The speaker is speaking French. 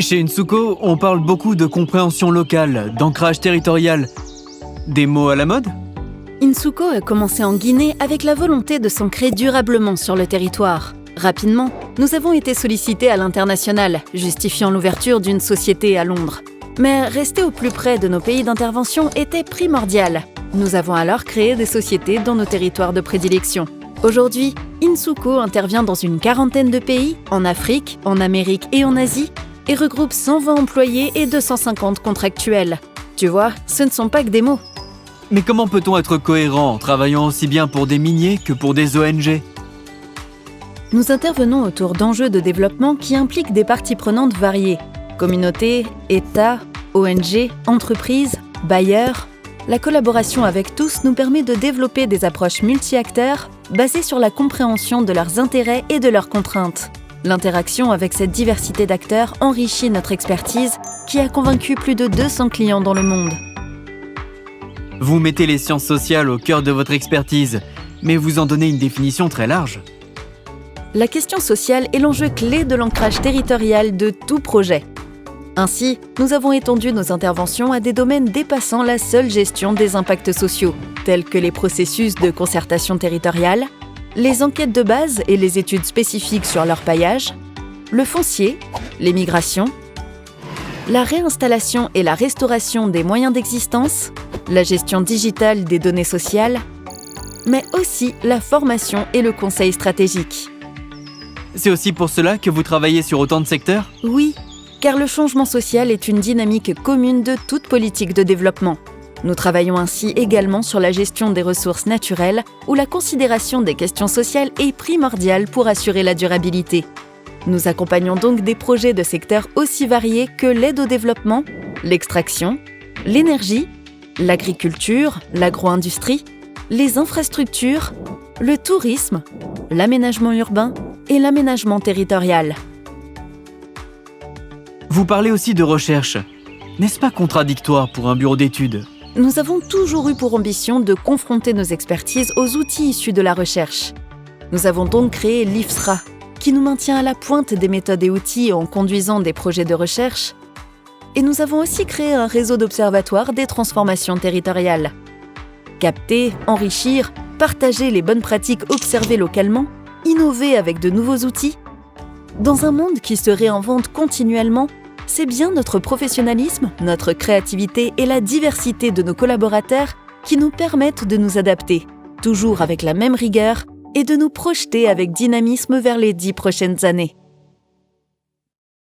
Chez Insuko, on parle beaucoup de compréhension locale, d'ancrage territorial. Des mots à la mode ? Insuko a commencé en Guinée avec la volonté de s'ancrer durablement sur le territoire. Rapidement, nous avons été sollicités à l'international, justifiant l'ouverture d'une société à Londres. Mais rester au plus près de nos pays d'intervention était primordial. Nous avons alors créé des sociétés dans nos territoires de prédilection. Aujourd'hui, Insuko intervient dans une quarantaine de pays, en Afrique, en Amérique et en Asie, et regroupe 120 employés et 250 contractuels. Tu vois, ce ne sont pas que des mots. Mais comment peut-on être cohérent en travaillant aussi bien pour des miniers que pour des ONG ? Nous intervenons autour d'enjeux de développement qui impliquent des parties prenantes variées. Communautés, États, ONG, entreprises, bailleurs. La collaboration avec tous nous permet de développer des approches multi-acteurs basées sur la compréhension de leurs intérêts et de leurs contraintes. L'interaction avec cette diversité d'acteurs enrichit notre expertise qui a convaincu plus de 200 clients dans le monde. Vous mettez les sciences sociales au cœur de votre expertise, mais vous en donnez une définition très large. La question sociale est l'enjeu clé de l'ancrage territorial de tout projet. Ainsi, nous avons étendu nos interventions à des domaines dépassant la seule gestion des impacts sociaux, tels que les processus de concertation territoriale, les enquêtes de base et les études spécifiques sur leur paillage, le foncier, les migrations, la réinstallation et la restauration des moyens d'existence, la gestion digitale des données sociales, mais aussi la formation et le conseil stratégique. C'est aussi pour cela que vous travaillez sur autant de secteurs ? Oui, car le changement social est une dynamique commune de toute politique de développement. Nous travaillons ainsi également sur la gestion des ressources naturelles, où la considération des questions sociales est primordiale pour assurer la durabilité. Nous accompagnons donc des projets de secteurs aussi variés que l'aide au développement, l'extraction, l'énergie, l'agriculture, l'agro-industrie, les infrastructures, le tourisme, l'aménagement urbain et l'aménagement territorial. Vous parlez aussi de recherche. N'est-ce pas contradictoire pour un bureau d'études ? Nous avons toujours eu pour ambition de confronter nos expertises aux outils issus de la recherche. Nous avons donc créé l'IFSRA, qui nous maintient à la pointe des méthodes et outils en conduisant des projets de recherche. Et nous avons aussi créé un réseau d'observatoires des transformations territoriales. Capter, enrichir, partager les bonnes pratiques observées localement, innover avec de nouveaux outils. Dans un monde qui se réinvente continuellement, c'est bien notre professionnalisme, notre créativité et la diversité de nos collaborateurs qui nous permettent de nous adapter, toujours avec la même rigueur, et de nous projeter avec dynamisme vers les 10 prochaines années.